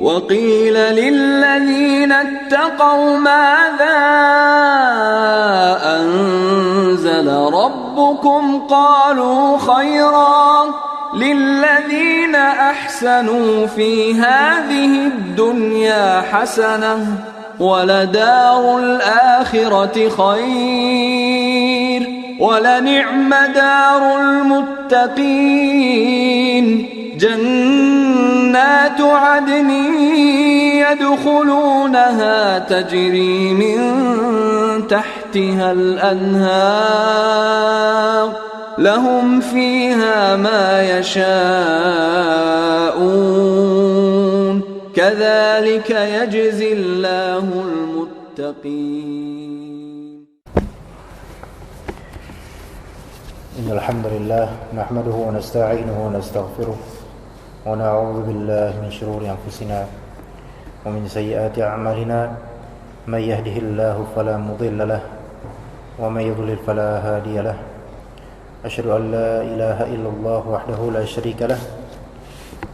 وقيل للذين اتقوا ماذا أنزل ربكم قالوا خيرا للذين أحسنوا في هذه الدنيا حسنة ولدار الآخرة خير ولنعم دار المتقين جنات عدن يدخلونها تجري من تحتها الأنهار لهم فيها ما يشاءون كذلك يجزي الله المتقين. إن الحمد لله نحمده ونستعينه ونستغفره ونعوذ بالله من شرور أنفسنا ومن سيئات أعمالنا من يهده الله فلا مضل له ومن يضلل فلا هادي له أشهد أن لا إله إلا الله وحده لا شريك له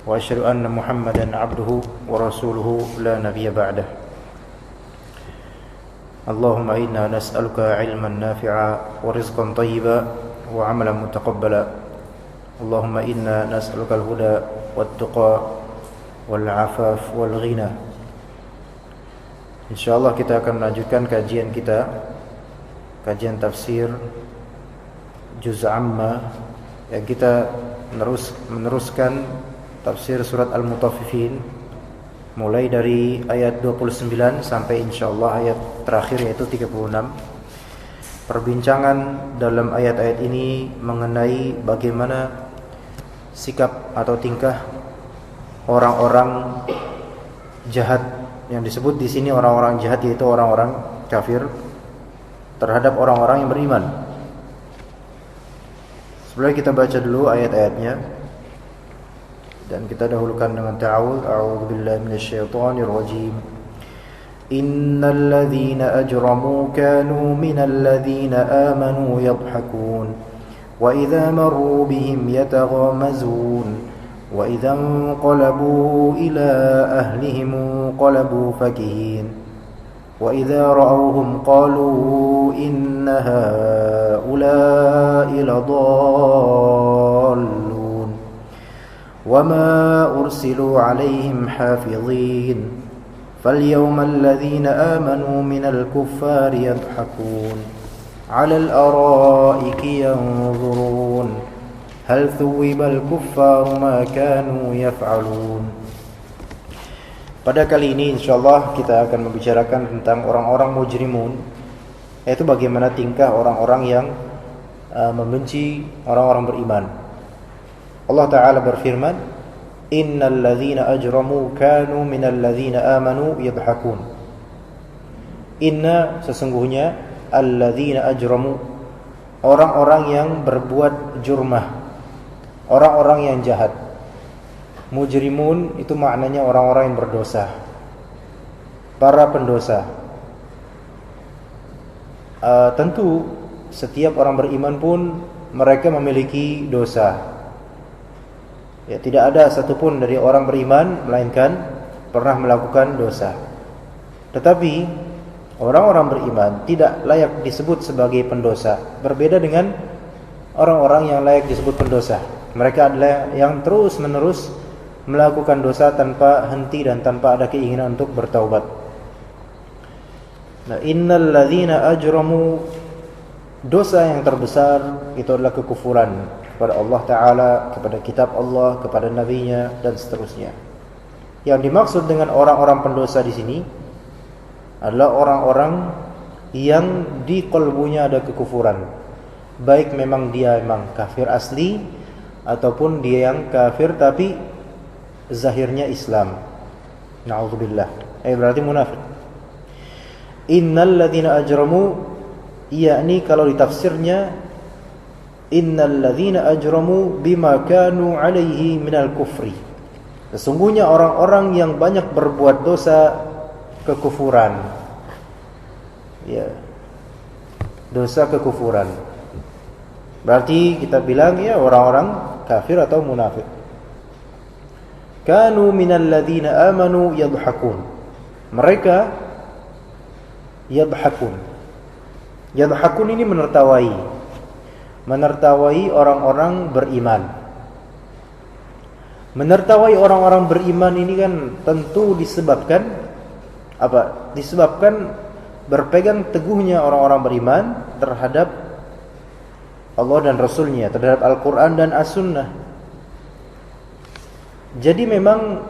وأشهد أن محمدا عبده ورسوله لا نبي بعده. اللهم إنا نسألك علما نافعا ورزقا طيبا وعملا متقبلا. اللهم إنا نسألك الهدى والتقى والعفاف والغنى. Insyaallah kita akan melanjutkan kajian kita, kajian tafsir Juz Amma, yang kita meneruskan tafsir surat Al-Mutaffifin mulai dari ayat 29 sampai insyaallah ayat terakhir yaitu 36. Perbincangan dalam ayat-ayat ini mengenai bagaimana sikap atau tingkah orang-orang jahat, yang disebut di sini orang-orang jahat yaitu orang-orang kafir, terhadap orang-orang yang beriman. Sebelum kita baca dulu ayat-ayatnya, dan kita dahulukan dengan ta'awudz. A'udzu billahi minasyaitonir rajim. Innal ladzina ajramu kanu minal ladzina amanu yadhhakun wa idza marru bihim yataghamazun wa idza inqalabu ila ahlihim inqalabu fakihin wa idza ra'awhum qalu inna haula'i ladallun wa ma ursilu 'alaihim hafizin فاليوم الذين آمنوا من الكفار يضحكون على الأرائك ينظرون هل ثوب الكفار ما كانوا يفعلون. Pada kali ini insyaallah kita akan membicarakan tentang orang-orang mujrimun, yaitu bagaimana tingkah orang-orang yang membenci orang-orang beriman. Allah Ta'ala berfirman, Innal ladzina ajramu kanu minal ladzina amanu yadhhakun. Inna, sesungguhnya, alladzina ajramu, orang-orang yang berbuat jurmah, orang-orang yang jahat. Mujrimun itu maknanya orang-orang yang berdosa, para pendosa. Tentu setiap orang beriman pun mereka memiliki dosa. Ya, tidak ada satupun dari orang beriman melainkan pernah melakukan dosa. Tetapi orang-orang beriman tidak layak disebut sebagai pendosa. Berbeda dengan orang-orang yang layak disebut pendosa. Mereka adalah yang terus-menerus melakukan dosa tanpa henti dan tanpa ada keinginan untuk bertaubat. Nah, innal ladzina ajramu, dosa yang terbesar itu adalah kekufuran kepada Allah Ta'ala, kepada kitab Allah, kepada nabinya, dan seterusnya. Yang dimaksud dengan orang-orang pendosa di sini adalah orang-orang yang di qalbunya ada kekufuran, baik memang dia memang kafir asli ataupun dia yang kafir tapi zahirnya Islam. Na'udzubillah. Berarti munafik. Innal ladzina ajramu, yakni kalau ditafsirnya innal ladzina ajramu bima kanu alaihi minal kufri, sesungguhnya orang-orang yang banyak berbuat dosa kekufuran. Ya, dosa kekufuran. Berarti kita bilang ya orang-orang kafir atau munafik. kanu minal ladzina amanu yadhakun. Mereka yadhakun. Yadhakun ini menertawai orang-orang beriman. Menertawai orang-orang beriman ini kan tentu disebabkan apa? Disebabkan berpegang teguhnya orang-orang beriman terhadap Allah dan Rasulnya, terhadap Al-Quran dan As-Sunnah. Jadi memang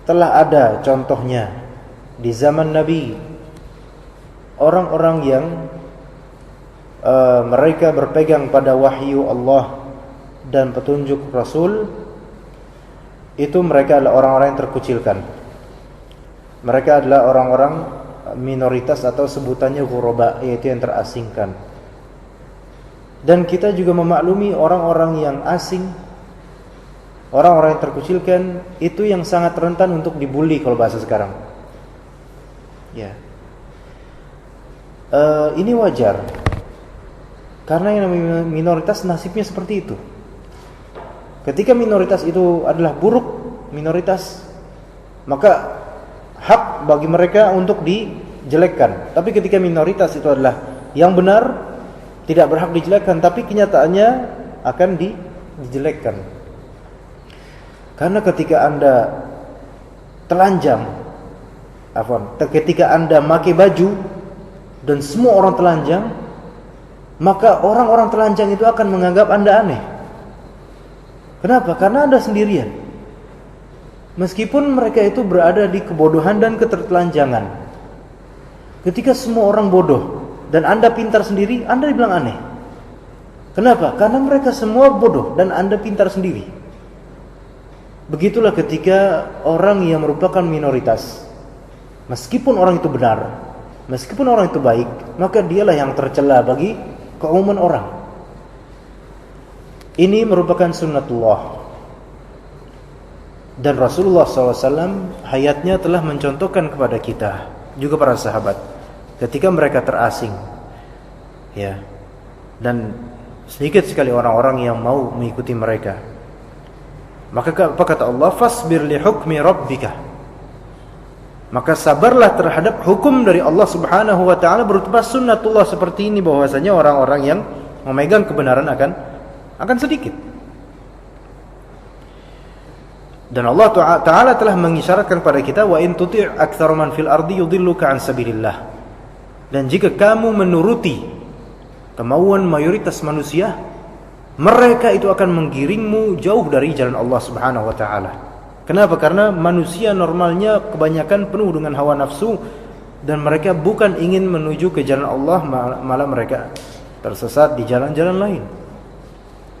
telah ada contohnya di zaman Nabi, orang-orang yang mereka berpegang pada wahyu Allah dan petunjuk Rasul, itu mereka adalah orang-orang yang terkucilkan. Mereka adalah orang-orang minoritas atau sebutannya ghuraba, yaitu yang terasingkan. Dan kita juga memaklumi orang-orang yang asing, orang-orang yang terkucilkan, itu yang sangat rentan untuk dibully kalau bahasa sekarang. Ya, ini wajar, karena yang namanya minoritas nasibnya seperti itu. Ketika minoritas itu adalah buruk minoritas, maka hak bagi mereka untuk dijelekkan. Tapi ketika minoritas itu adalah yang benar, tidak berhak dijelekkan, tapi kenyataannya akan dijelekkan. Karena ketika Anda telanjang, ketika Anda pakai baju dan semua orang telanjang, maka orang-orang telanjang itu akan menganggap Anda aneh. Kenapa? Karena Anda sendirian. Meskipun mereka itu berada di kebodohan dan ketertelanjangan. Ketika semua orang bodoh dan Anda pintar sendiri, Anda dibilang aneh. Kenapa? Karena mereka semua bodoh dan Anda pintar sendiri. Begitulah ketika orang yang merupakan minoritas, meskipun orang itu benar, meskipun orang itu baik, maka dialah yang tercela bagi keumuman orang. Ini merupakan sunnatullah. Dan Rasulullah SAW hayatnya telah mencontohkan kepada kita, juga para sahabat, ketika mereka terasing, ya, dan sedikit sekali orang-orang yang mau mengikuti mereka. Maka apa kata Allah? Fasbir li hukmi rabbika. Maka sabarlah terhadap hukum dari Allah Subhanahu wa taala berupa sunnatullah seperti ini, bahwasanya orang-orang yang memegang kebenaran akan sedikit. Dan Allah Ta'ala telah mengisyaratkan kepada kita, wa in tuti' aktsara man fil ardi yudilluka an sabilillah. Dan jika kamu menuruti kemauan mayoritas manusia, mereka itu akan menggiringmu jauh dari jalan Allah Subhanahu wa taala. Kenapa? Karena manusia normalnya kebanyakan penuh dengan hawa nafsu, dan mereka bukan ingin menuju ke jalan Allah, malah mereka tersesat di jalan-jalan lain.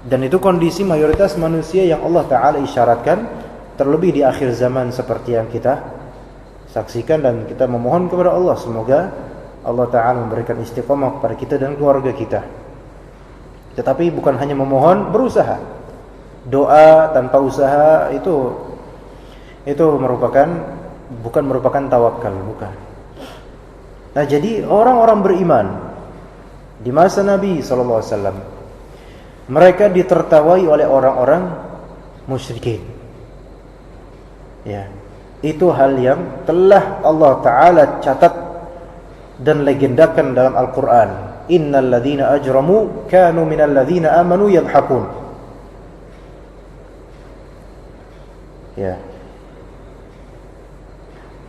Dan itu kondisi mayoritas manusia yang Allah Ta'ala isyaratkan, terlebih di akhir zaman seperti yang kita saksikan. Dan kita memohon kepada Allah, semoga Allah Ta'ala memberikan istiqamah kepada kita dan keluarga kita. Tetapi bukan hanya memohon, berusaha. Doa tanpa usaha itu bukan merupakan tawakal, bukan. Nah, jadi orang-orang beriman di masa Nabi SAW, mereka ditertawai oleh orang-orang musyrikin. Ya, itu hal yang telah Allah Ta'ala catat dan legendakan dalam Al-Quran. Innal ladzina ajramu kanu minal ladzina amanu yadhakun. Ya,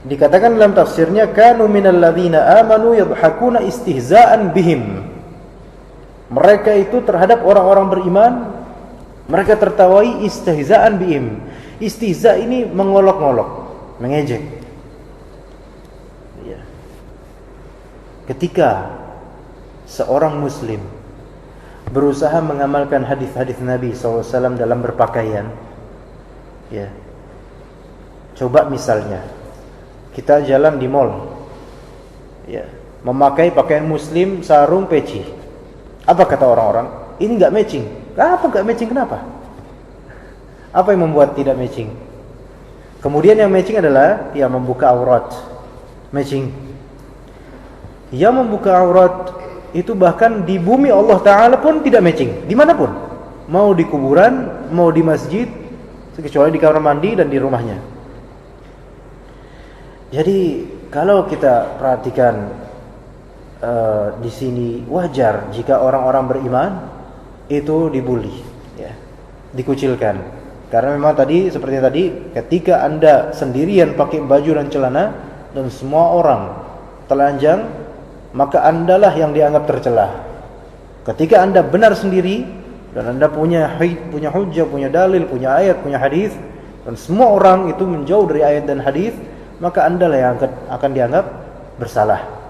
dikatakan dalam tafsirnya, kanu minal ladzina amanu yadhakuna istihza'an bihim. Mereka itu terhadap orang-orang beriman, mereka tertawai istihza'an bihim. Istihza ini mengolok-ngolok, mengejek. Ya. Ketika seorang muslim berusaha mengamalkan hadis-hadis Nabi SAW dalam berpakaian, ya, coba misalnya kita jalan di mall, ya, memakai pakaian muslim, sarung, peci. Apa kata orang-orang? Ini nggak matching. Apa nggak matching? Kenapa? Apa yang membuat tidak matching? Kemudian yang matching adalah yang membuka aurat. Matching. Yang membuka aurat itu bahkan di bumi Allah Ta'ala pun tidak matching. Dimanapun. Mau di kuburan, mau di masjid, kecuali di kamar mandi dan di rumahnya. Jadi kalau kita perhatikan di sini wajar jika orang-orang beriman itu dibully, ya, dikucilkan. Karena memang tadi seperti tadi, ketika Anda sendirian pakai baju dan celana dan semua orang telanjang, maka Andalah yang dianggap tercela. Ketika Anda benar sendiri dan Anda punya hujjah, punya dalil, punya ayat, punya hadis, dan semua orang itu menjauh dari ayat dan hadis, maka Andalah yang akan dianggap bersalah.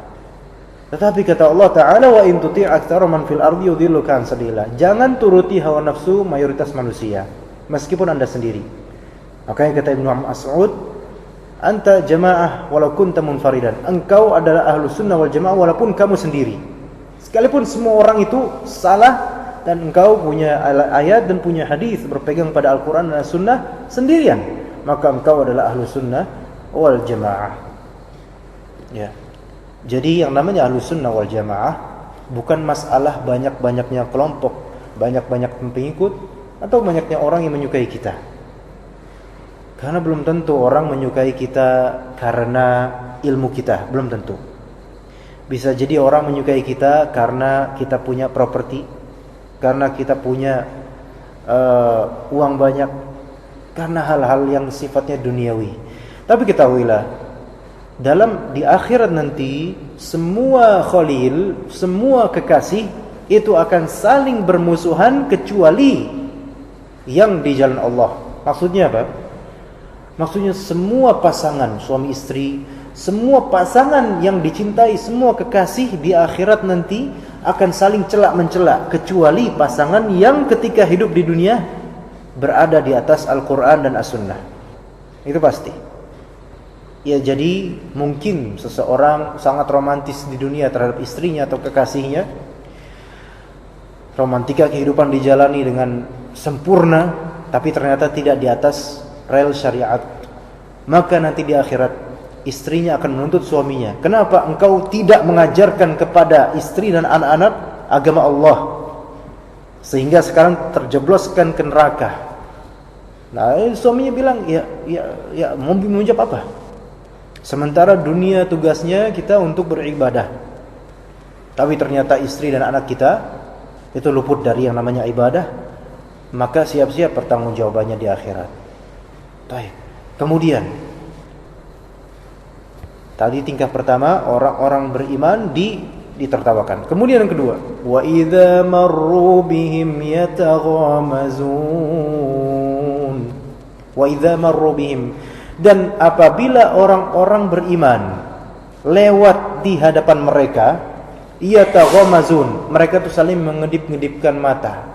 Tetapi kata Allah Ta'ala, wa in tuti' aktsara man fil ardi yudhilluka an sabilillah. Jangan turuti hawa nafsu mayoritas manusia, meskipun Anda sendiri. Makanya kata Ibnu Mas'ud, anta jamaah walau kunta munfaridan. Engkau adalah ahlus sunnah wal jamaah walaupun kamu sendiri. Sekalipun semua orang itu salah dan engkau punya ayat dan punya hadis berpegang pada Al-Quran dan Sunnah sendirian, maka engkau adalah ahlus sunnah wal jamaah. Ya. Jadi yang namanya ahlus sunnah wal jamaah bukan masalah banyak-banyaknya kelompok, banyak-banyak pengikut, atau banyaknya orang yang menyukai kita. Karena belum tentu orang menyukai kita karena ilmu kita, belum tentu. Bisa jadi orang menyukai kita karena kita punya properti, karena kita punya uang banyak, karena hal-hal yang sifatnya duniawi. Tapi ketahuilah, di akhirat nanti semua khalil, semua kekasih itu akan saling bermusuhan kecuali yang di jalan Allah. Maksudnya apa? Maksudnya semua pasangan suami istri, semua pasangan yang dicintai, semua kekasih di akhirat nanti akan saling celak-mencelak kecuali pasangan yang ketika hidup di dunia berada di atas Al-Quran dan As-Sunnah. Itu pasti. Ya, jadi mungkin seseorang sangat romantis di dunia terhadap istrinya atau kekasihnya, romantika kehidupan dijalani dengan sempurna, tapi ternyata tidak di atas rel syariat. Maka nanti di akhirat istrinya akan menuntut suaminya, kenapa engkau tidak mengajarkan kepada istri dan anak-anak agama Allah, sehingga sekarang terjebloskan ke neraka. Nah, suaminya bilang, ya mau menjawab apa? Sementara dunia tugasnya kita untuk beribadah, tapi ternyata istri dan anak kita itu luput dari yang namanya ibadah, maka siap-siap pertanggungjawabannya di akhirat. Baik. Kemudian tadi tingkah pertama, orang-orang beriman ditertawakan. Kemudian yang kedua, wa idza marru bihim yataghamazun. Wa idza marru bihim, dan apabila orang-orang beriman lewat di hadapan mereka, yataghamazun, mereka tuh saling mengedip-ngedipkan mata.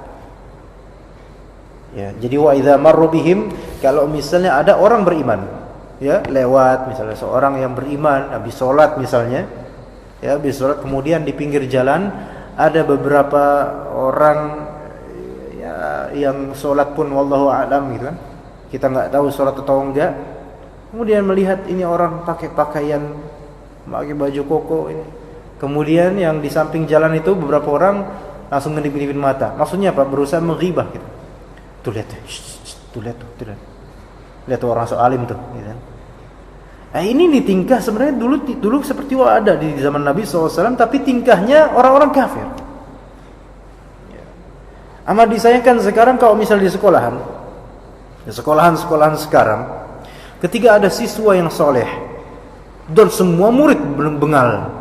Ya, jadi wa idza marru bihim, kalau misalnya ada orang beriman, ya, lewat, misalnya seorang yang beriman habis sholat misalnya, ya, habis sholat kemudian di pinggir jalan ada beberapa orang ya, yang sholat pun wallahu a'lam gitu kan, kita nggak tahu sholat atau enggak, kemudian melihat ini orang pakai pakaian, pakai baju koko ini, kemudian yang di samping jalan itu beberapa orang langsung ngedip-ngedipin mata. Maksudnya apa? Berusaha menghibah gitu. Tuh lihat, tuh lihat, lihat tuh orang so alim tuh, gitu. Nah, ini nih tingkah sebenarnya dulu seperti ada di zaman Nabi SAW, tapi tingkahnya orang-orang kafir. Amat disayangkan sekarang kalau misal di sekolahan sekarang, ketika ada siswa yang soleh dan semua murid bengal,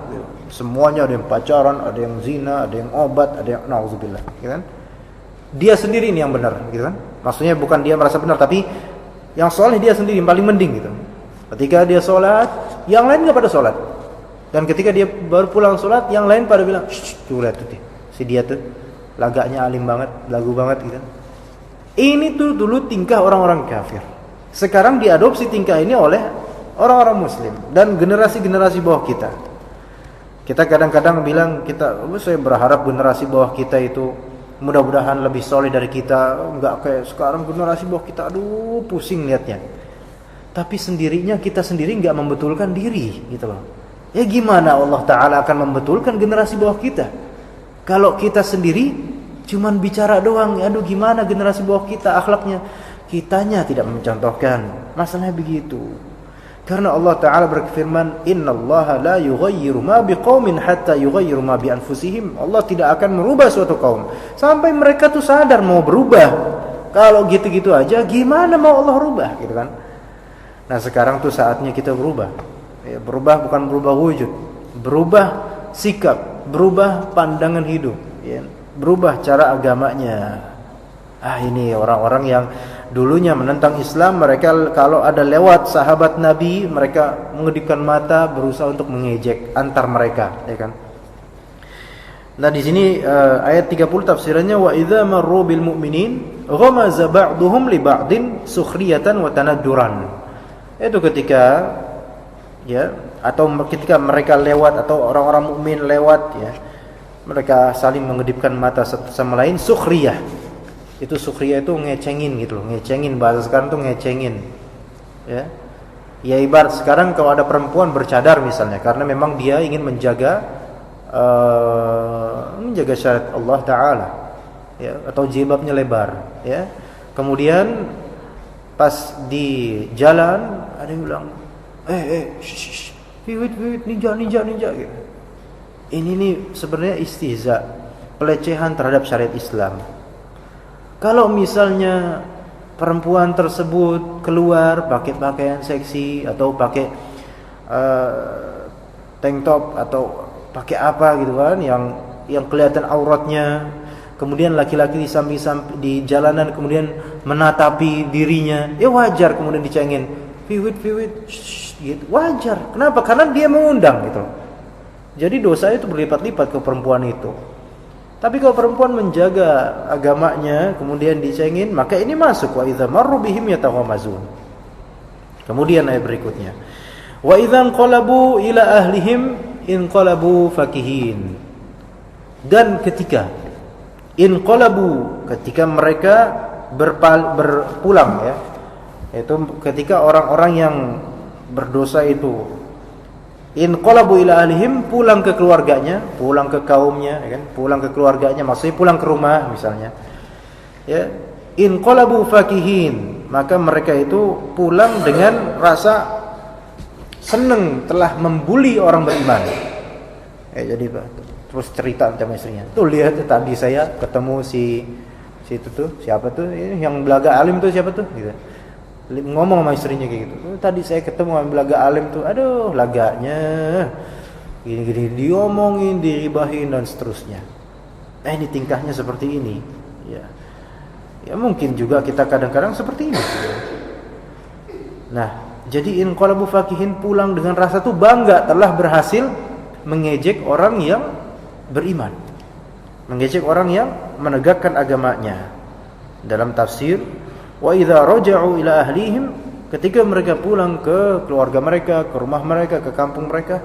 semuanya ada yang pacaran, ada yang zina, ada yang obat, ada yang nauzubillah, gitu kan? Dia sendiri ini yang benar, gitu kan? Maksudnya bukan dia merasa benar, tapi yang soleh dia sendiri yang paling mending, gitu. Ketika dia sholat, yang lain nggak pada sholat, dan ketika dia baru pulang sholat, yang lain pada bilang, tuh lihat tuh, si dia tuh lagaknya alim banget, lagu banget, gitu. Ini tuh dulu tingkah orang-orang kafir. Sekarang diadopsi tingkah ini oleh orang-orang muslim dan generasi-generasi bawah kita. Kita kadang-kadang bilang, saya berharap generasi bawah kita itu mudah-mudahan lebih soleh dari kita, enggak kayak sekarang generasi bawah kita, aduh pusing lihatnya. Tapi sendirinya kita sendiri enggak membetulkan diri, gitu loh. Ya gimana Allah Ta'ala akan membetulkan generasi bawah kita kalau kita sendiri cuman bicara doang? Aduh gimana generasi bawah kita akhlaknya? kitanya tidak mencontohkan. Masalahnya begitu. Karena Allah Ta'ala berfirman, innallaha la yughayyiru ma biqaumin hatta yughayyiru ma bi anfusihim. Allah tidak akan merubah suatu kaum sampai mereka tuh sadar mau berubah. Kalau gitu-gitu aja gimana mau Allah rubah, gitu kan? Nah, sekarang tuh saatnya kita berubah. Ya, berubah bukan berubah wujud, berubah sikap, berubah pandangan hidup, ya. Berubah cara agamanya. Ini orang-orang yang dulunya menentang Islam, mereka kalau ada lewat sahabat Nabi, mereka mengedipkan mata, berusaha untuk mengejek antar mereka, ya kan? Nah, di sini ayat 30 tafsirannya, wa idza marru bil mu'minin ghamaza ba'duhum li ba'din sukhriyatan wa tanadduran. Itu ketika, ya, atau ketika mereka lewat atau orang-orang mukmin lewat, ya, mereka saling mengedipkan mata satu sama lain, sukhriyah. Itu sukhriyah itu ngecengin gitu loh, ngecengin, bahasa sekarang tuh ngecengin. Ya. Ya, ibarat sekarang kalau ada perempuan bercadar misalnya karena memang dia ingin menjaga syariat Allah Ta'ala, ya, atau jilbabnya lebar, ya. Kemudian pas di jalan ada yang bilang, wait, ninja gitu. Ini nih sebenarnya istihza, pelecehan terhadap syariat Islam. Kalau misalnya perempuan tersebut keluar pakai pakaian seksi atau pakai tank top atau pakai apa gitu kan yang kelihatan auratnya, kemudian laki-laki di samping di jalanan kemudian menatapi dirinya, ya wajar kemudian dicengin, "Fiwit, gitu. Wajar. Kenapa? Karena dia mengundang gitu. Jadi dosa itu berlipat-lipat ke perempuan itu. Tapi kalau perempuan menjaga agamanya kemudian dicengin, maka ini masuk wa idza marru bihim yataghamazun. Kemudian ayat berikutnya, wa idza qalabu ila ahlihim inqalabu fakihin. Dan ketika ketika mereka berpulang, ya, itu ketika orang-orang yang berdosa itu inqalabu ila ahlihim, pulang ke keluarganya, pulang ke kaumnya, ya kan? Pulang ke keluarganya, maksudnya pulang ke rumah misalnya. Ya, inqalabu fakihin, maka mereka itu pulang dengan rasa senang telah membuli orang beriman. Jadi terus cerita sama istrinya. Tuh lihat tadi saya ketemu si itu tuh, siapa tuh? Yang belaga alim tuh siapa tuh? Gitu. Ngomong sama istrinya kayak gitu. Tadi saya ketemu sama belaga alim tuh, aduh laganya gini-gini, diomongin, diribahin dan seterusnya. Ini tingkahnya seperti ini, ya. Ya mungkin juga kita kadang-kadang seperti ini. Nah, jadi inqalabu fakihin, pulang dengan rasa tuh bangga telah berhasil mengejek orang yang beriman, mengejek orang yang menegakkan agamanya. Dalam tafsir, wa idza raja'u ila ahlihim, ketika mereka pulang ke keluarga mereka, ke rumah mereka, ke kampung mereka,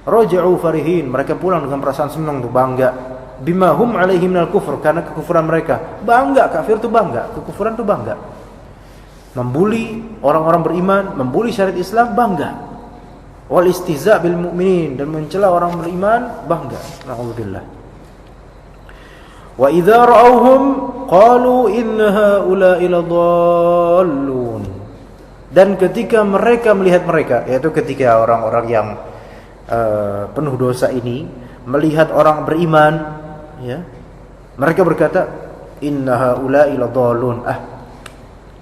raja'u farihin, mereka pulang dengan perasaan senang tuh, bangga, bima hum alaihi minal kufur, karena kekufuran mereka. Bangga, kafir tuh bangga, kekufuran tuh bangga. Membuli orang-orang beriman, membuli syariat Islam, bangga. Wal istihza' bil mu'minin, dan mencela orang beriman, bangga. Na'udzubillah. Wa idza ra'awhum qalu inna haula'i ladallun. Dan ketika mereka melihat mereka, yaitu ketika orang-orang yang penuh dosa ini melihat orang beriman, ya, mereka berkata, inna haula'i ladallun.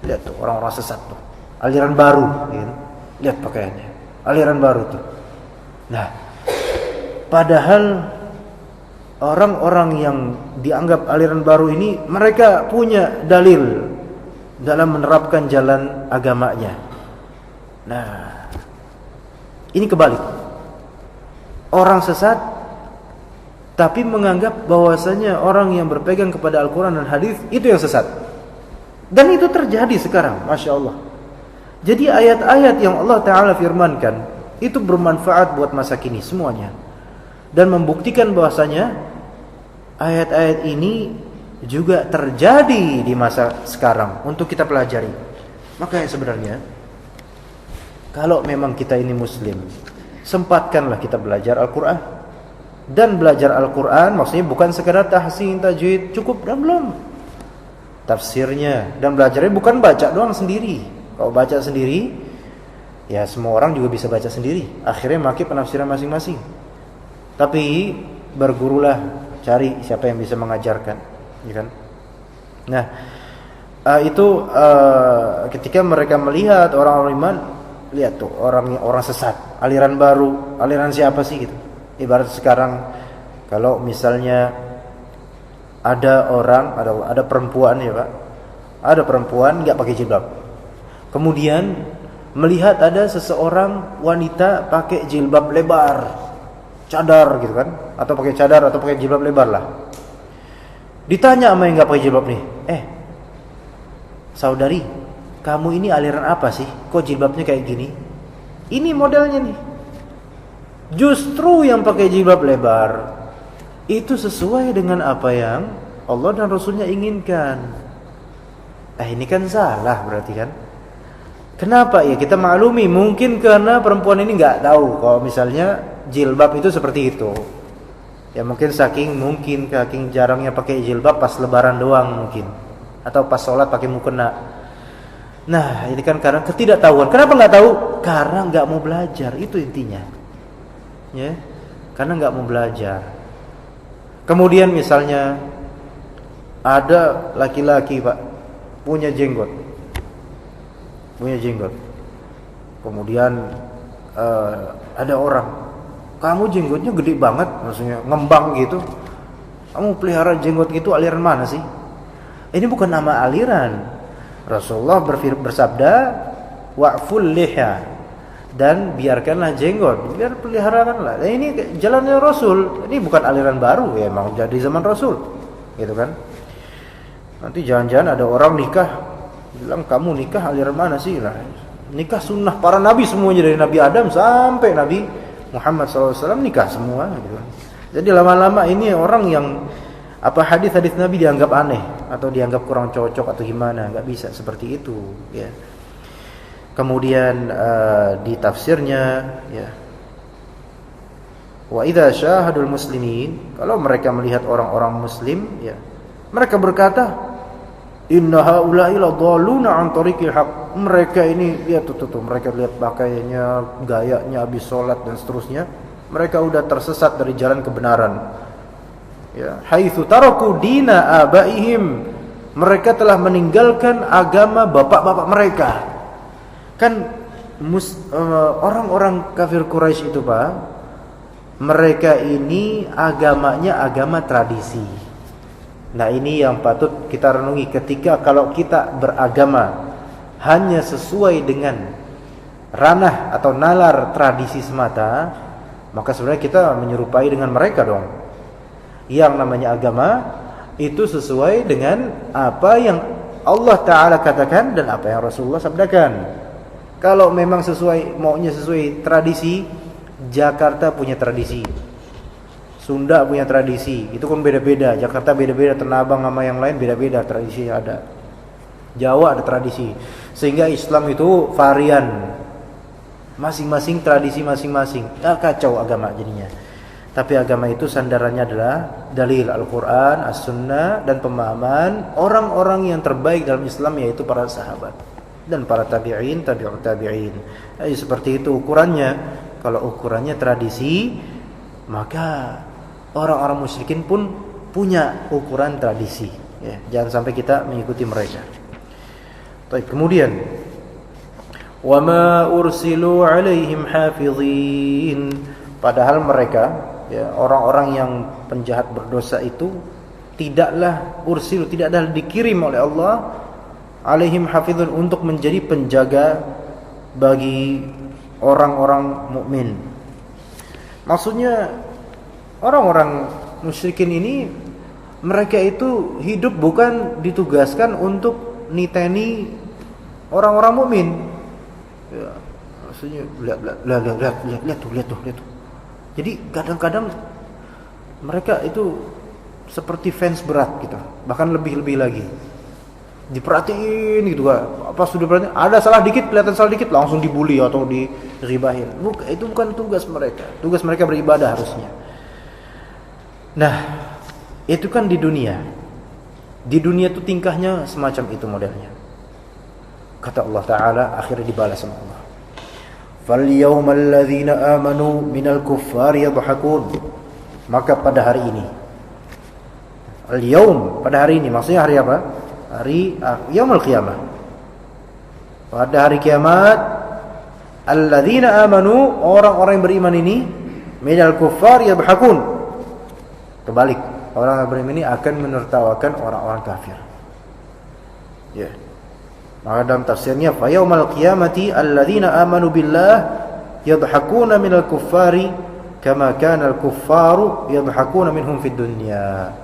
Lihat tuh orang-orang sesat tuh, aliran baru, ya. Lihat pakaiannya, aliran baru tuh. Nah, padahal orang-orang yang dianggap aliran baru ini, mereka punya dalil dalam menerapkan jalan agamanya. Nah, ini kebalik. Orang sesat tapi menganggap bahwasanya orang yang berpegang kepada Al-Quran dan hadis itu yang sesat. Dan itu terjadi sekarang, Masya Allah. Jadi ayat-ayat yang Allah Ta'ala firmankan itu bermanfaat buat masa kini semuanya, dan membuktikan bahwasanya ayat-ayat ini juga terjadi di masa sekarang untuk kita pelajari. Makanya sebenarnya kalau memang kita ini muslim, sempatkanlah kita belajar Al-Quran. Dan belajar Al-Quran maksudnya bukan sekadar tahsin, tajwid, cukup dan belum. tafsirnya, dan belajarnya bukan baca doang sendiri. Kalau baca sendiri, ya semua orang juga bisa baca sendiri. Akhirnya pakai penafsiran masing-masing. Tapi bergurulah, cari siapa yang bisa mengajarkan, ya kan? Nah, itu ketika mereka melihat orang-orang iman, lihat tuh orang sesat, aliran baru, aliran siapa sih gitu. Ibarat sekarang kalau misalnya ada perempuan, ya Pak, ada perempuan nggak pakai jilbab, kemudian melihat ada seseorang wanita pakai jilbab lebar, cadar gitu kan, atau pakai cadar atau pakai jilbab lebar lah. Ditanya sama yang nggak pakai jilbab nih, saudari, kamu ini aliran apa sih? Kok jilbabnya kayak gini? Ini modelnya nih. Justru yang pakai jilbab lebar itu sesuai dengan apa yang Allah dan Rasulnya inginkan. Ini kan salah berarti kan? Kenapa ya? Kita maklumi mungkin karena perempuan ini nggak tahu kalau misalnya jilbab itu seperti itu. Ya mungkin saking jarangnya pakai jilbab pas lebaran doang mungkin, atau pas sholat pakai mukena. Nah ini kan karena ketidaktahuan. Kenapa nggak tahu? Karena nggak mau belajar, itu intinya. Ya, karena nggak mau belajar. Kemudian misalnya ada laki-laki Pak punya jenggot, kemudian ada orang, kamu jenggotnya gede banget, maksudnya ngembang gitu, kamu pelihara jenggot gitu, aliran mana sih? Ini bukan nama aliran. Rasulullah bersabda, wa'ful liha, dan biarkanlah jenggot, biar peliharakanlah. Nah, ini jalannya Rasul. Ini bukan aliran baru, ya emang jadi zaman Rasul, gitu kan? Nanti jangan-jangan ada orang nikah, bilang kamu nikah aliran mana sih? Lah, nikah sunnah para nabi semuanya, dari Nabi Adam sampai Nabi Muhammad SAW nikah semua, gitu kan? Jadi lama-lama ini orang yang hadis-hadis Nabi dianggap aneh atau dianggap kurang cocok atau gimana? Nggak bisa seperti itu, ya. Kemudian di tafsirnya, ya, wa idza syahadul muslimin, kalau mereka melihat orang-orang muslim, ya, mereka berkata, inna haula'i ladalluna an tariqil haq. Mereka ini lihat tuh, mereka lihat pakaiannya, gayanya habis salat dan seterusnya, mereka udah tersesat dari jalan kebenaran. Ya, haitsu taraku dina abaihim, mereka telah meninggalkan agama bapak-bapak mereka. Kan orang-orang kafir Quraisy itu Pak, mereka ini agamanya agama tradisi. Nah ini yang patut kita renungi, ketika kalau kita beragama hanya sesuai dengan ranah atau nalar tradisi semata, maka sebenarnya kita menyerupai dengan mereka dong. Yang namanya agama itu sesuai dengan apa yang Allah Ta'ala katakan dan apa yang Rasulullah sabdakan. Kalau memang maunya sesuai tradisi, Jakarta punya tradisi, Sunda punya tradisi, itu kan beda-beda. Jakarta beda-beda, Tanah Abang sama yang lain beda-beda tradisi ada. Jawa ada tradisi. Sehingga Islam itu varian, masing-masing tradisi masing-masing. Kacau agama jadinya. Tapi agama itu sandarannya adalah dalil Al-Quran, As-Sunnah, dan pemahaman orang-orang yang terbaik dalam Islam, yaitu para sahabat dan para tabi'in, tabi'ut tabi'in. Seperti itu ukurannya. Kalau ukurannya tradisi, maka orang-orang musyrikin pun punya ukuran tradisi, ya. Jangan sampai kita mengikuti mereka. Baik, kemudian wa ma ursilu 'alaihim hafizin, padahal mereka, ya, orang-orang yang penjahat berdosa itu tidaklah dikirim oleh Allah alaihim hafizun, untuk menjadi penjaga bagi orang-orang mukmin. Maksudnya orang-orang musyrikin ini, mereka itu hidup bukan ditugaskan untuk niteni orang-orang mukmin. Ya, maksudnya lihat tuh. Jadi kadang-kadang mereka itu seperti fans berat gitu, bahkan lebih lagi. Diperhatiin gitu kan. Pas sudah perhatiin, ada kelihatan salah dikit langsung dibully atau diribahin. Itu bukan tugas mereka. Tugas mereka beribadah harusnya. Nah, itu kan di dunia. Di dunia itu tingkahnya semacam itu modelnya. Kata Allah Ta'ala, akhirnya dibalas sama Allah. فَالْيَوْمَ الَّذِينَ آمَنُوا مِنَ الْكُفَّارِ يَضْحَكُونَ. Maka pada hari ini, al-yawm, pada hari ini, maksudnya hari apa? Hari yaumul qiyamah. Pada hari kiamat, alladzina amanu, orang-orang yang beriman ini, minal kuffar yadhakun. Kebalik, orang yang beriman ini akan menertawakan orang-orang kafir. Ya. Maka dalam tafsirnya, fa yaumal qiyamati alladzina amanu billah yadhakuna minal kuffari kama kana al-kuffaru yadhakuna minhum fid dunya.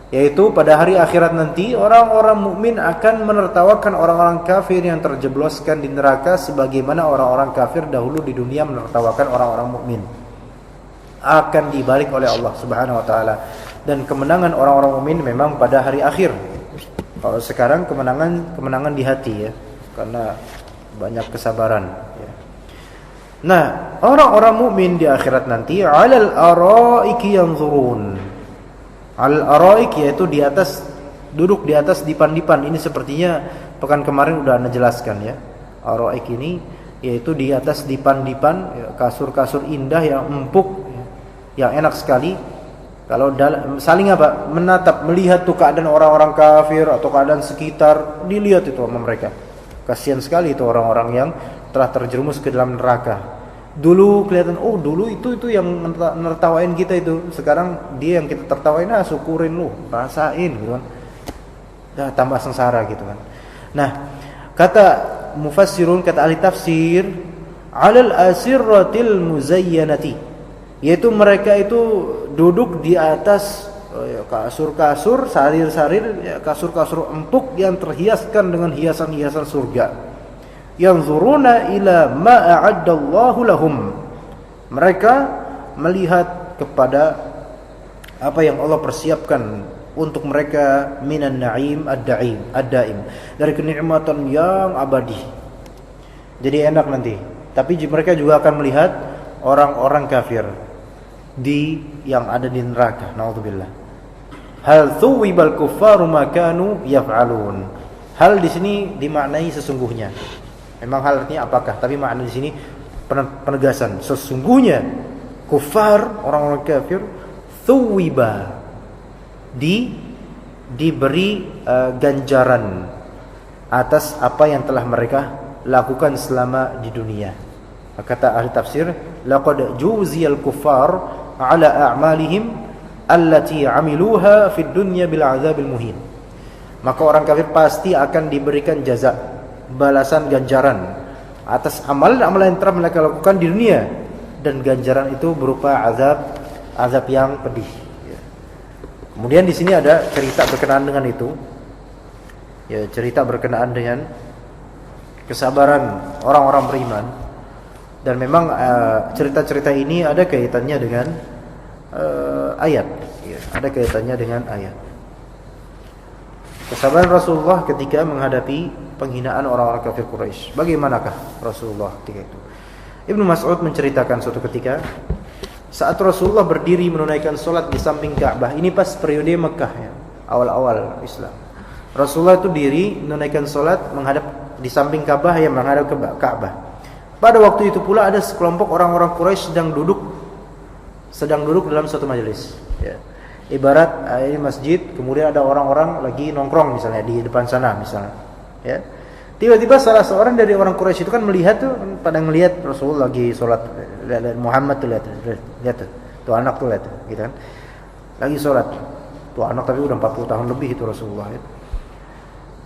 Yaitu pada hari akhirat nanti orang-orang mukmin akan menertawakan orang-orang kafir yang terjebloskan di neraka sebagaimana orang-orang kafir dahulu di dunia menertawakan orang-orang mukmin. Akan dibalik oleh Allah Subhanahu wa taala. Dan kemenangan orang-orang mukmin memang pada hari akhir. Kalau sekarang kemenangan di hati ya, karena banyak kesabaran ya. Nah, orang-orang mukmin di akhirat nanti 'alal araiki yanzurun. Al-araik yaitu di atas, duduk di atas dipan-dipan. Ini sepertinya pekan kemarin udah Anda jelaskan ya. Araik ini yaitu di atas dipan-dipan ya, kasur-kasur indah yang empuk ya, yang enak sekali. Kalau saling apa? Menatap, melihat tuh keadaan orang-orang kafir atau keadaan sekitar, dilihat itu sama mereka. Kasihan sekali itu orang-orang yang telah terjerumus ke dalam neraka. Dulu kelihatan, oh dulu itu yang nertawain kita itu. Sekarang dia yang kita tertawain, syukurin lu, rasain gitu kan. Dah tambah sengsara gitu kan. Nah, kata mufassirun, kata ahli tafsir, 'alal asirratil muzayyanati, yaitu mereka itu duduk di atas kasur-kasur, sarir-sarir, ya, kasur-kasur empuk yang terhiaskan dengan hiasan-hiasan surga. Yanzuruna ila ma a'addallahu lahum. Mereka melihat kepada apa yang Allah persiapkan untuk mereka minan na'im ad-daim, dari kenikmatan yang abadi. Jadi enak nanti. Tapi mereka juga akan melihat orang-orang kafir yang ada di neraka. Naudzubillah. Hal thuwibal kuffaru ma kanu yaf'alun. Hal di sini dimaknai sesungguhnya. Memang hal artinya apakah, tapi makna di sini penegasan. Sesungguhnya kufar, orang-orang kafir, thuwiba, diberi ganjaran atas apa yang telah mereka lakukan selama di dunia. Kata ahli tafsir, laqad juziyal kuffar ala a'malihim allati 'amiluha fid dunya bil 'adzabil muhin. Maka orang kafir pasti akan diberikan jaza, balasan ganjaran atas amalan-amalan yang telah mereka lakukan di dunia, dan ganjaran itu berupa azab yang pedih. Kemudian di sini ada cerita berkenaan dengan itu. Ya, cerita berkenaan dengan kesabaran orang-orang beriman. Dan memang cerita-cerita ini ada kaitannya dengan ayat. Ya, ada kaitannya dengan ayat. Kesabaran Rasulullah ketika menghadapi penghinaan orang-orang kafir Quraisy. Bagaimanakah Rasulullah ketika itu? Ibnu Mas'ud menceritakan suatu ketika saat Rasulullah berdiri menunaikan solat di samping Ka'bah. Ini pas periode Mekah ya, awal-awal Islam. Rasulullah itu diri menunaikan solat menghadap di samping Ka'bah, yang menghadap ke Ka'bah. Pada waktu itu pula ada sekelompok orang-orang Quraisy sedang duduk dalam suatu majelis ya. Ibarat ini masjid, kemudian ada orang-orang lagi nongkrong misalnya di depan sana misalnya. Ya. Tiba-tiba salah seorang dari orang Quraisy itu kan melihat tuh, pada ngelihat Rasulullah lagi sholat, lihat Muhammad tuh, lihat tuh anak tuh, lihat gitu kan. Lagi sholat. Tuh anak tapi udah 40 tahun lebih itu Rasulullah ya.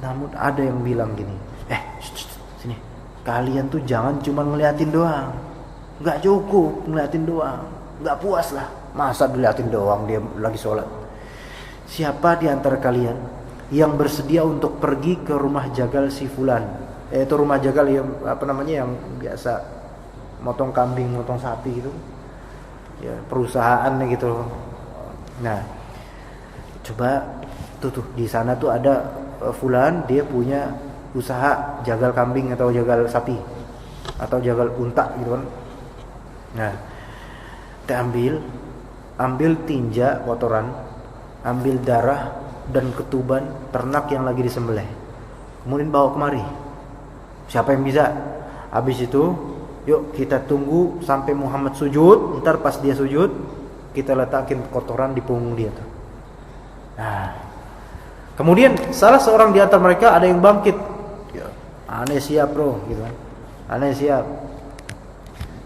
Namun ada yang bilang gini, sini, kalian tuh jangan cuma ngeliatin doang. Enggak cukup ngeliatin doang. Enggak puas lah. Masa dilihatin doang dia lagi sholat. Siapa di antara kalian yang bersedia untuk pergi ke rumah jagal si fulan, yaitu rumah jagal yang yang biasa motong kambing, motong sapi gitu ya, perusahaannya gitu. Nah, coba tuh di sana tuh ada fulan, dia punya usaha jagal kambing atau jagal sapi atau jagal unta gitu kan. Nah, kita ambil tinja kotoran, ambil darah, dan ketuban ternak yang lagi disembelih. Kemudian bawa kemari. Siapa yang bisa? Habis itu, yuk kita tunggu sampai Muhammad sujud. Ntar pas dia sujud, kita letakin kotoran di punggung dia tuh. Nah, kemudian salah seorang di antara mereka ada yang bangkit. Ya, aneh siap bro, gitu kan. Aneh siap.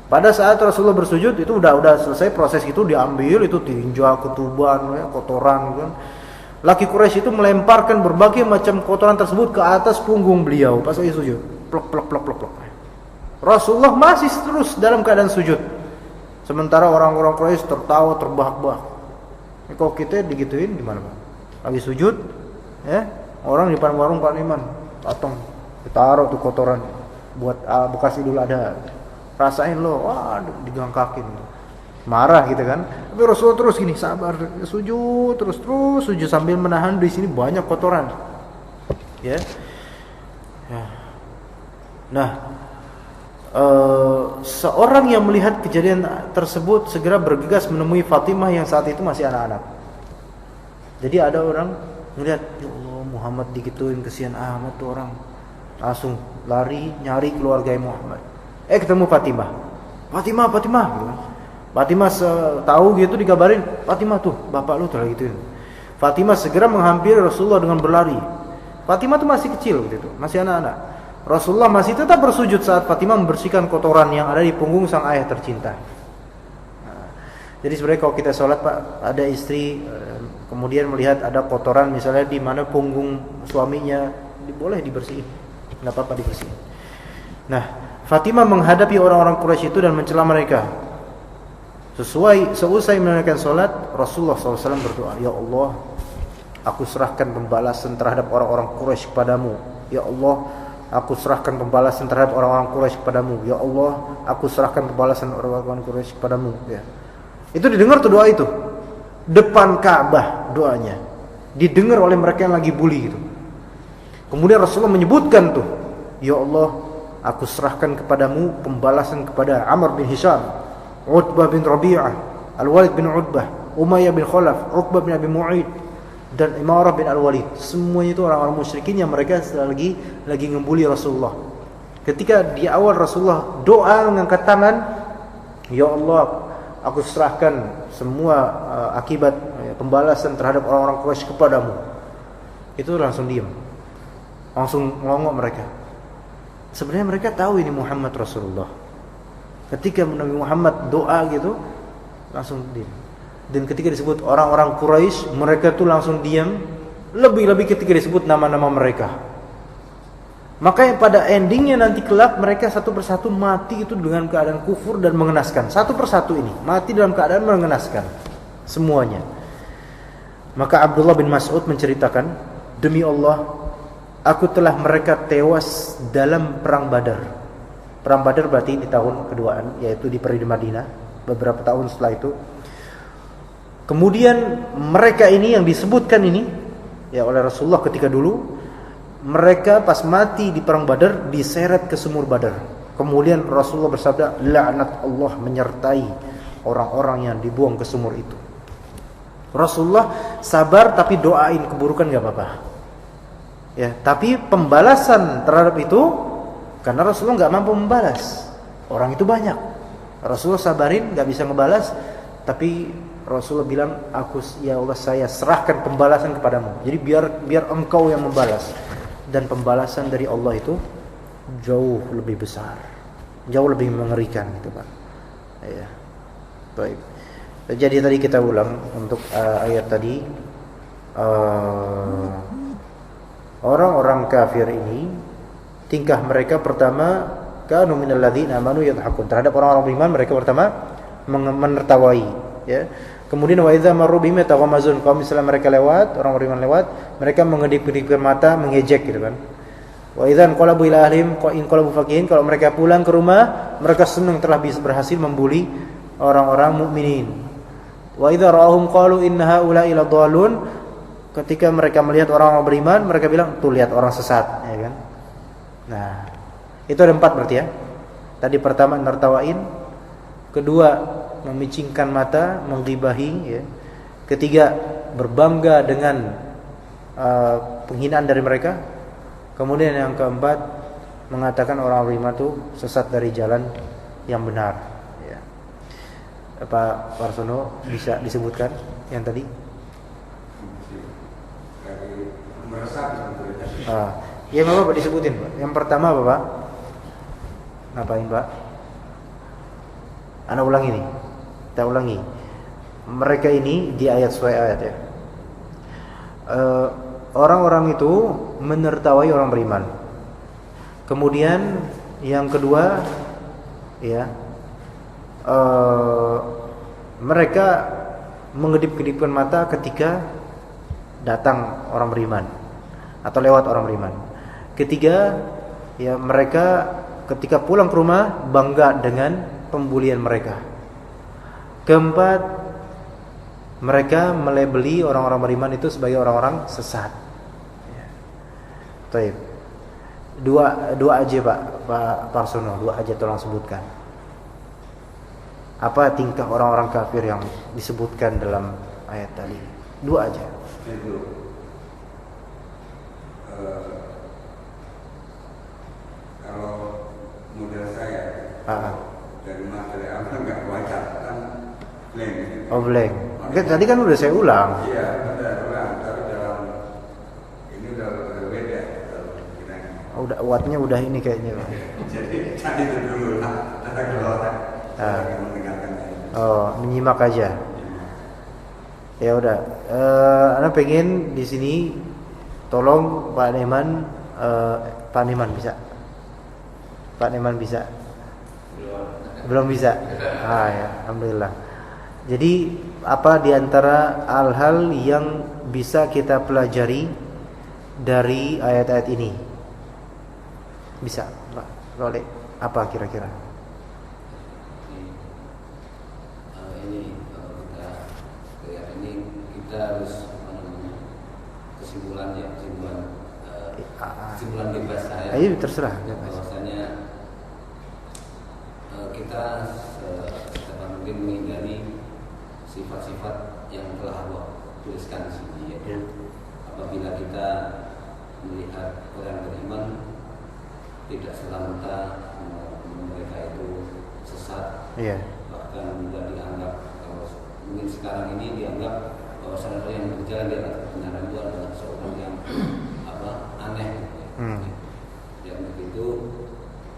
Pada saat Rasulullah bersujud itu udah selesai proses itu, diambil itu tinja ketuban, ya, kotoran, gitu kan. Laki Quraisy itu melemparkan berbagai macam kotoran tersebut ke atas punggung beliau pas lagi sujud. Plok plok plok plok plok. Rasulullah masih terus dalam keadaan sujud. Sementara orang-orang Quraisy tertawa terbahak-bahak. Kalau kita digituin gimana, Pak? Lagi sujud, ya, orang di depan warung Pak Iman datang, ditaruh tuh kotoran buat bekas Idul Adha. Rasain lo, wah, digangkakin. Marah gitu kan. Tapi Rasulullah terus gini, sabar, sujud terus sujud sambil menahan di sini banyak kotoran. Ya. Nah, seorang yang melihat kejadian tersebut segera bergegas menemui Fatimah yang saat itu masih anak-anak. Jadi ada orang melihat, ya Allah, Muhammad digituin, kesian amat tuh orang. Langsung lari nyari keluarga Muhammad. Ketemu Fatimah gitu kan. Fatimah tahu gitu, dikabarin, Fatimah tuh bapak lu tuh gituin. Fatimah segera menghampiri Rasulullah dengan berlari. Fatimah tuh masih kecil gitu, masih anak-anak. Rasulullah masih tetap bersujud saat Fatimah membersihkan kotoran yang ada di punggung sang ayah tercinta. Nah, jadi sebenarnya kalau kita sholat, Pak, ada istri kemudian melihat ada kotoran misalnya di mana punggung suaminya, boleh dibersihin, nggak apa-apa dibersihin. Nah, Fatimah menghadapi orang-orang Quraisy itu dan mencela mereka. Seusai menunaikan sholat, Rasulullah SAW berdoa, ya Allah, aku serahkan pembalasan terhadap orang-orang Quraisy kepadamu. Ya Allah, aku serahkan pembalasan terhadap orang-orang Quraisy kepadamu. Ya Allah, aku serahkan pembalasan orang-orang Quraisy kepadamu. Ya. Itu didengar tuh doa itu. Depan Ka'bah doanya. Didengar oleh mereka yang lagi bully gitu. Kemudian Rasulullah menyebutkan tuh, ya Allah, aku serahkan kepadamu pembalasan kepada Amr bin Hisham, Utbah bin Rabi'ah, Al-Walid bin Utbah, Umayyah bin Khalaf, Uqbah bin Abi Mu'aid, dan Imarah bin Al-Walid. Semuanya itu orang-orang musyrikin yang mereka lagi ngebully Rasulullah. Ketika di awal Rasulullah doa mengangkat tangan, ya Allah, aku serahkan semua akibat pembalasan terhadap orang-orang Quraisy kepadamu. Itu langsung diam, langsung ngongok mereka. Sebenarnya mereka tahu ini Muhammad Rasulullah. Ketika Nabi Muhammad doa gitu, langsung diam. Dan ketika disebut orang-orang Quraisy, mereka tuh langsung diam. Lebih-lebih ketika disebut nama-nama mereka. Makanya pada endingnya nanti kelak mereka satu persatu mati itu dengan keadaan kufur dan mengenaskan. Satu persatu ini mati dalam keadaan mengenaskan semuanya. Maka Abdullah bin Mas'ud menceritakan, demi Allah, aku telah mereka tewas dalam perang Badar. Perang Badar berarti di tahun keduaan, yaitu di Perang Madinah, beberapa tahun setelah itu. Kemudian mereka ini yang disebutkan ini ya oleh Rasulullah ketika dulu, mereka pas mati di perang Badar diseret ke sumur Badar. Kemudian Rasulullah bersabda, laknat Allah menyertai orang-orang yang dibuang ke sumur itu. Rasulullah sabar tapi doain keburukan enggak apa-apa. Ya, tapi pembalasan terhadap itu karena Rasulullah enggak mampu membalas. Orang itu banyak. Rasulullah sabarin enggak bisa ngebalas, tapi Rasulullah bilang, ya Allah, saya serahkan pembalasan kepadamu. Jadi biar engkau yang membalas. Dan pembalasan dari Allah itu jauh lebih besar, jauh lebih mengerikan, gitu Pak. Ya. Baik. Jadi tadi kita ulang untuk ayat tadi, orang-orang kafir ini tingkah mereka pertama, kanu minal ladzina amanu yadhakun, terhadap orang-orang beriman mereka pertama menertawai, ya. Kemudian wa idza marru bihim yataghamazun, kalau misalnya mereka lewat, orang beriman lewat, mereka mengedip-edipkan mata, mengejek gitu kan. Wa idza qalabu ila ahlihim qalabu fakihin, kalau mereka pulang ke rumah, mereka senang telah berhasil membuli orang-orang mukminin. Wa idza ra'ahum qalu inna haula'i ladallun, ketika mereka melihat orang-orang beriman, mereka bilang, tuh lihat orang sesat, ya kan. Nah, itu ada 4 berarti ya. Tadi pertama nertawain, kedua memicingkan mata, menggibahi, ya. Ketiga, berbangga dengan penghinaan dari mereka. Kemudian yang keempat, mengatakan orang beriman itu sesat dari jalan yang benar. Ya. Pak Warsono bisa disebutkan yang tadi? Ya Bapak disebutin Pak. Yang pertama Bapak ngapain Pak? Anak ulangi nih. Kita ulangi. Mereka ini di ayat sesuai ayat ya. Orang-orang itu menertawai orang beriman. Kemudian yang kedua ya, mereka mengedip-kedipkan mata ketika datang orang beriman atau lewat orang beriman. Ketiga, ya mereka ketika pulang ke rumah bangga dengan pembulian mereka. Keempat, mereka melabeli orang-orang beriman itu sebagai orang-orang sesat. Ya. Baik. Dua aja Pak Parsono, dua aja tolong sebutkan. Apa tingkah orang-orang kafir yang disebutkan dalam ayat tadi? Dua aja. Itu kalau model saya dari materi apa nggak baca kan blank. Oh blank. Tadi kan udah saya ulang. Iya udah ulang, tapi dalam ini udah beda. Udah wattnya udah ini kayaknya. Jadi itu dulu lah. Kalau mendengarkan. Oh menyimak aja. Ya udah, Anda pengen di sini tolong Pak Neman, Pak Neman bisa? Pak Neman bisa? Belum bisa. Ya, alhamdulillah. Jadi apa diantara hal-hal yang bisa kita pelajari dari ayat-ayat ini? Bisa, Pak? Boleh. Apa kira-kira? Kita harus kesimpulan bebas saya. Ayo terserah. Bahwasanya kita sedapat mungkin menghindari sifat-sifat yang telah Allah tuliskan di sini, yaitu apabila kita melihat orang beriman tidak serta-merta mereka itu sesat, bahkan juga dianggap kalau mungkin sekarang ini dianggap bahwasanya yang berjalan di atas kebenaran itu adalah seorang yang aneh. Yang begitu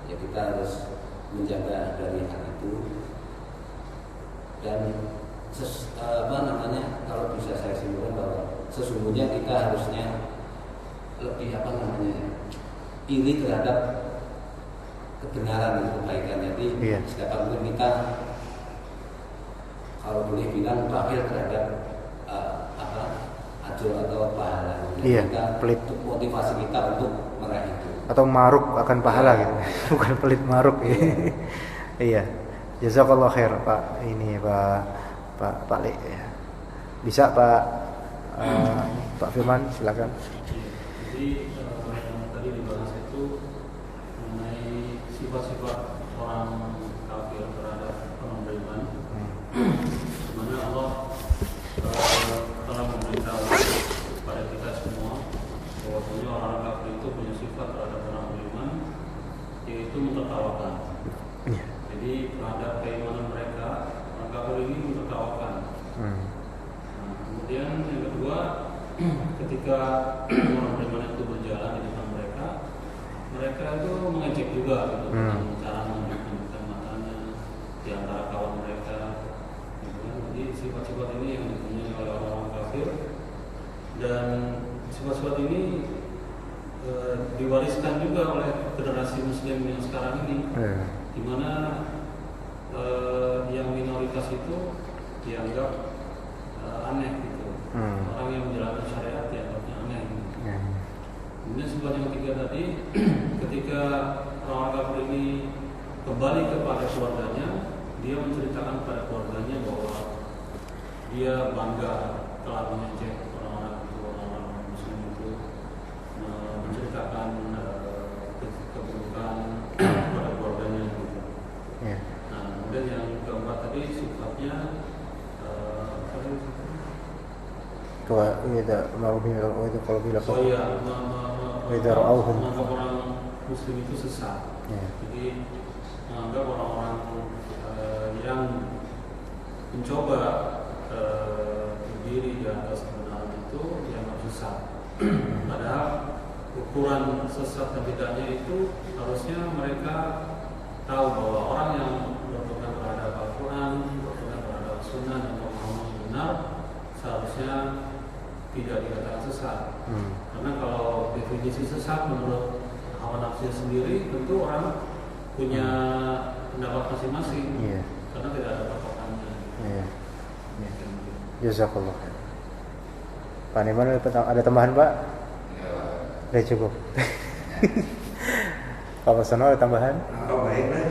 ya kita harus menjaga dari hal itu dan kalau bisa saya simpulkan bahwa sesungguhnya kita harusnya lebih iri terhadap kebenaran dan kebaikan. Jadi sedangkan mungkin kita kalau boleh bilang bakhil terhadap ajur atau pahala. Kita pelit. Motivasi kita untuk meraih itu. Atau maruk akan pahala gitu. Bukan pelit maruk. Iya. Jazakallah khair Pak. Ini Pak Le ya. Bisa Pak Firman silakan. Jadi yang tadi dibahas itu mengenai sifat-sifat orang kafir terhadap orang beriman. Dimana Allah telah memberitahu kepada kita semua bahwasanya orang kafir itu punya sifat terhadap orang beriman, yaitu mentertawakan. Jadi terhadap keimanan mereka, orang kafir ini mentertawakan. Kemudian yang kedua, ketika orang beriman itu berjalan di depan mereka itu mengejek juga gitu, dengan cara menunjukkan matanya di antara kawan mereka. Jadi sifat-sifat ini yang dipunyai oleh orang kafir, dan sifat-sifat ini diwariskan juga oleh generasi Muslim yang sekarang ini, di mana yang minoritas itu dianggap aneh gitu, orang yang menjalankan syariat dianggapnya aneh. Gitu. Kemudian sifat yang ketiga tadi, ketika orang kafir ini kembali kepada keluarganya, dia menceritakan kepada keluarganya bahwa dia bangga telah mengejek orang-orang Muslim itu, menceritakan keburukan kepada keluarganya gitu. Nah, kemudian yang keempat tadi sifatnya kalau bila menganggap orang muslim itu sesat. Jadi menganggap orang-orang yang mencoba berdiri di atas kebenaran itu dianggap sesat. Padahal ukuran sesat dan tidaknya itu harusnya mereka tahu bahwa orang yang berpegang terhadap Al-Quran, berpegang terhadap Sunnah dan pemahaman yang benar seharusnya tidak dikatakan sesat. Karena kalau definisi sesat menurut hawa nafsu sendiri, tentu orang punya pendapat masing-masing. Karena tidak ada patokannya. Jazakallah. Pak Niman ada tambahan Pak? Udah cukup. Pak Pasono ada tambahan? Baiklah.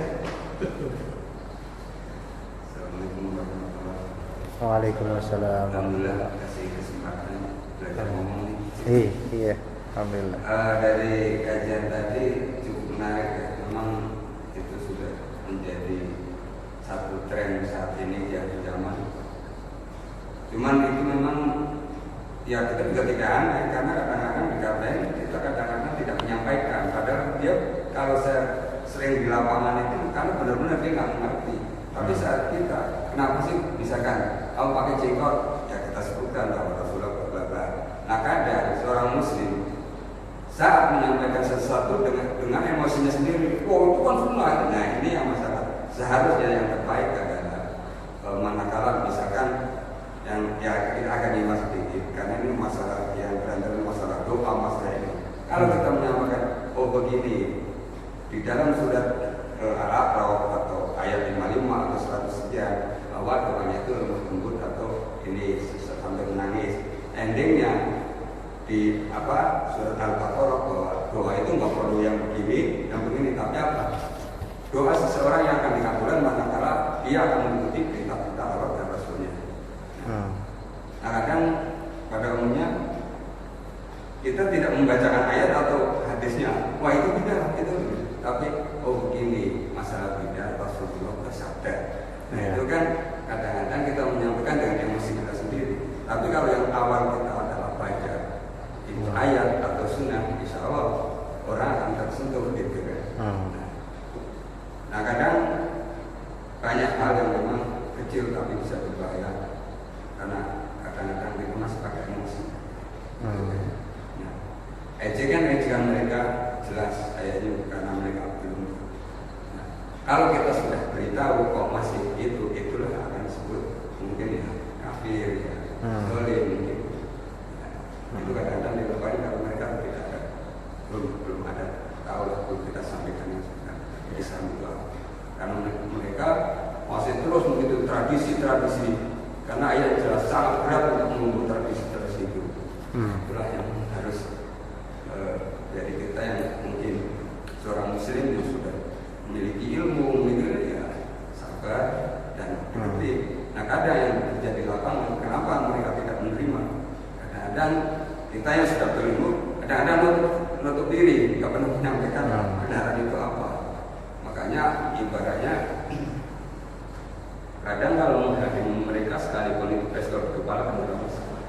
Assalamualaikum warahmatullahi wabarakatuh. Waalaikumsalam. Alhamdulillah kasih kesempatan belajar ngomong nih. Iya, alhamdulillah. Dari kajian tadi cukup menarik ya. Memang itu sudah menjadi satu tren saat ini di akhir zaman. Cuman itu memang ya kita juga tidak aneh karena kadang-kadang dikatain kita kadang-kadang tidak menyampaikan. Padahal dia kalau saya sering di lapangan itu karena benar-benar dia nggak mengerti. Tapi saat kita kenapa sih misalkan kamu pakai jenggot ya kita sebutkan bahwa Rasulullah bla. Nah kadang seorang muslim saat menyampaikan sesuatu dengan emosinya sendiri, oh itu kan sunnah. Nah ini yang masalah. Seharusnya yang terbaik adalah manakala misalkan yang ya kita akan nyimak sedikit karena ini masalah yang berantara masalah doa masalah ini. Kalau kita menyampaikan oh begini di dalam surat Al-A'raf atau ayat 55 atau 100 sekian bahwa doanya itu lembut atau ini sampai menangis. Endingnya di surat Al-Baqarah bahwa doa itu nggak perlu yang begini, yang begini, tapi apa? Doa seseorang yang akan dikabulkan manakala dia akan mengikuti perintah-perintah Allah dan Rasulnya. Nah kadang pada umumnya kita tidak membacakan ayat atau hadisnya, wah itu beda, itu. Tapi oh begini masalah beda Rasulullah bersabda. Nah itu kan kadang-kadang kita menyampaikan dengan emosi kita sendiri. Tapi kalau yang awal kita adalah baca itu ayat atau sunnah, insya Allah orang akan tersentuh gitu kan. Nah kadang banyak hal yang memang kecil tapi bisa berbahaya karena kadang-kadang kita masih pakai emosi. Ejekan mereka jelas ayatnya karena mereka belum. Nah, kalau kita sudah beritahu kok masih itulah akan disebut mungkin ya kafir ya, zalim mungkin. Nah, itu kadang-kadang dilakukan kalau mereka tidak ada belum ada tahu lah belum kita sampaikan yang sudah Islam itu apa. Karena mereka masih terus begitu tradisi karena ayat jelas sangat berat untuk menunggu tradisi itu. Itulah yang harus dari kita yang mungkin seorang muslim yang sudah memiliki ilmu, memiliki ya sabar dan mengerti. Nah kadang yang terjadi di lapangan, kenapa mereka tidak menerima? Kadang-kadang kita yang sudah berilmu, kadang-kadang menutup diri, tidak pernah menyampaikan kebenaran itu apa. Makanya ibaratnya kadang kalau menghadapi mereka sekalipun itu pistol kepala kan tidak masalah.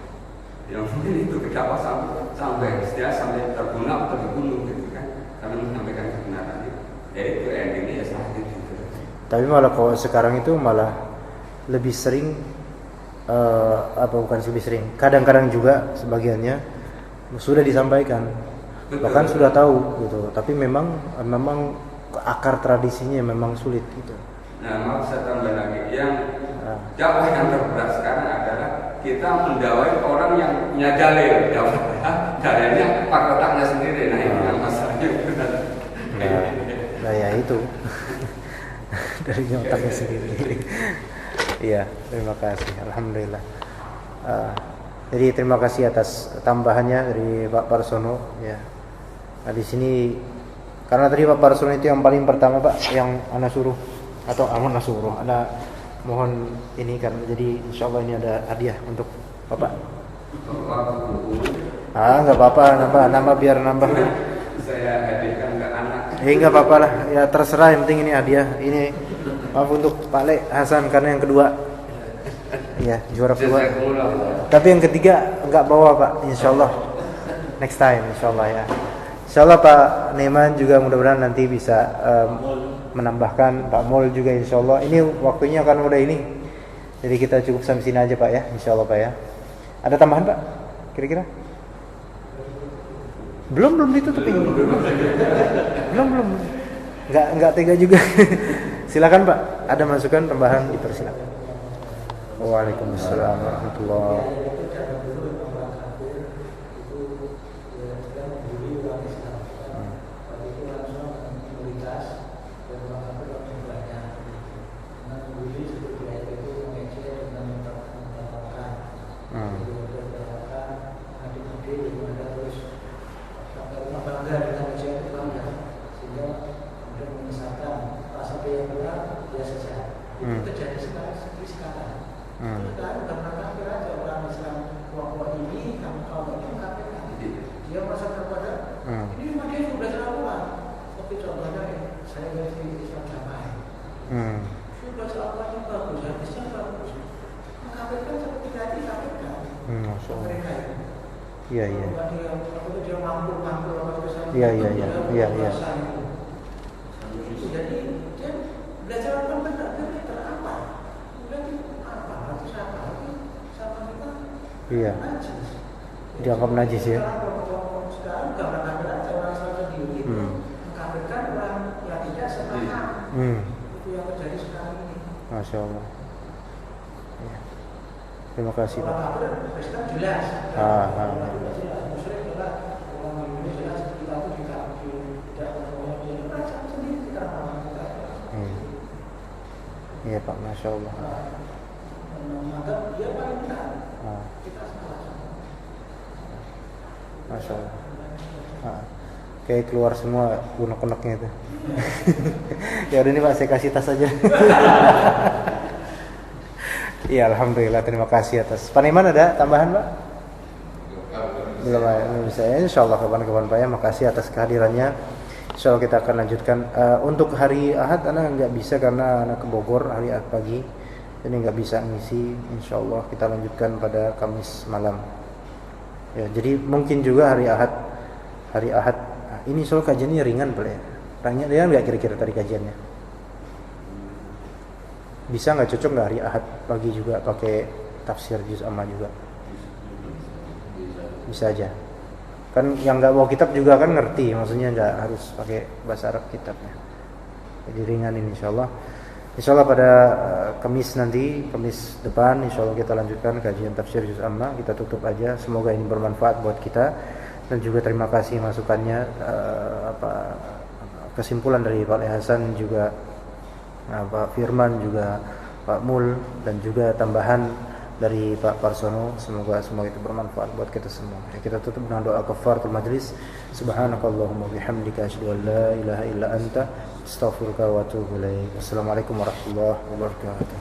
Yang mungkin itu kenapa sampai terbunuh atau dibunuh gitu kan karena menyampaikan kebenaran itu. Jadi itu endingnya ya sakit gitu. Tapi malah kalau sekarang itu malah lebih sering bukan lebih sering. Kadang-kadang juga sebagiannya sudah disampaikan. Betul. Bahkan sudah tahu gitu. Tapi memang akar tradisinya memang sulit gitu. Nah, mau saya tambah lagi yang dakwah yang terberat sekarang adalah kita mendawai orang yang punya dalil, dalilnya pakotaknya sendiri. Nah ini yang masalahnya benar. Nah ya itu dari otaknya sendiri. Iya, terima kasih. Alhamdulillah. Jadi terima kasih atas tambahannya dari Pak Parsono. Ya. Nah di sini karena tadi Pak Parsono itu yang paling pertama Pak yang ana suruh atau ana suruh ada mohon ini kan jadi insyaallah ini ada hadiah untuk Bapak. Nggak apa-apa, nama biar nambah. Saya hadiahkan ke anak. Nggak apa-apa lah, ya terserah yang penting ini hadiah. Ini maaf untuk Pak Le Hasan karena yang kedua. Iya, juara kedua. Jazakumullah. Tapi yang ketiga enggak bawa Pak, insyaallah. Next time insyaallah ya. Insyaallah Pak Neman juga mudah-mudahan nanti bisa menambahkan, Pak Mul juga insyaallah. Ini waktunya kan udah ini. Jadi kita cukup sampai sini aja Pak ya, insyaallah Pak ya. Ada tambahan Pak? Kira-kira? Belum ditutup ini. Belum. Enggak tega juga. Silakan Pak, ada masukan tambahan dipersilakan. Waalaikumsalam warahmatullahi wabarakatuh. Iya. Jadi dia belajar apa benar dia terapa. Berarti apa? Harus apa? Sama kita. Iya. Dianggap najis ya. Sekarang gambar aja orang sendiri itu mengkafirkan orang yang tidak sepaham. Itu yang terjadi sekarang ini. Masya Allah. Ya. Terima kasih Pak. Orang kafir Kristen jelas. Muslim jelas. Orang Indonesia jelas kita itu tidak macam sendiri kita orang kita. Iya Pak, Masya Allah. Menganggap dia paling benar. Kita salah. Masya Allah. Kayak keluar semua unek-uneknya itu. Ya udah nih Pak, saya kasih tas aja. Iya, alhamdulillah, terima kasih atas. Pak Iman ada tambahan Pak? Belum bisa. Insyaallah kapan-kapan Pak ya. Makasih atas kehadirannya. Insyaallah kita akan lanjutkan. Untuk hari Ahad anak nggak bisa karena anak ke Bogor hari Ahad pagi, jadi nggak bisa ngisi. Insyaallah kita lanjutkan pada Kamis malam. Ya, jadi mungkin juga hari Ahad ini soal kajiannya ringan boleh ya. Tanya dia nggak kira-kira tadi kajiannya? Bisa nggak, cocok nggak hari Ahad pagi juga pakai tafsir juz amma juga? Bisa aja. Kan yang nggak bawa kitab juga kan ngerti, maksudnya nggak harus pakai bahasa Arab kitabnya. Jadi ringan ini insyaallah. Insyaallah pada Kamis nanti, Kamis depan insyaallah kita lanjutkan kajian tafsir juz amma. Kita tutup aja. Semoga ini bermanfaat buat kita dan juga terima kasih masukannya, kesimpulan dari Pak Hasan juga, Pak Firman juga, Pak Mul, dan juga tambahan dari Pak Parsono. Semoga semua itu bermanfaat buat kita semua. Kita tutup dengan doa kafaratul majlis. Subhanakallahumma bihamdika asyhadu an la ilaha illa anta astaghfiruka wa atubu ilaik. Wassalamualaikum warahmatullahi wabarakatuh.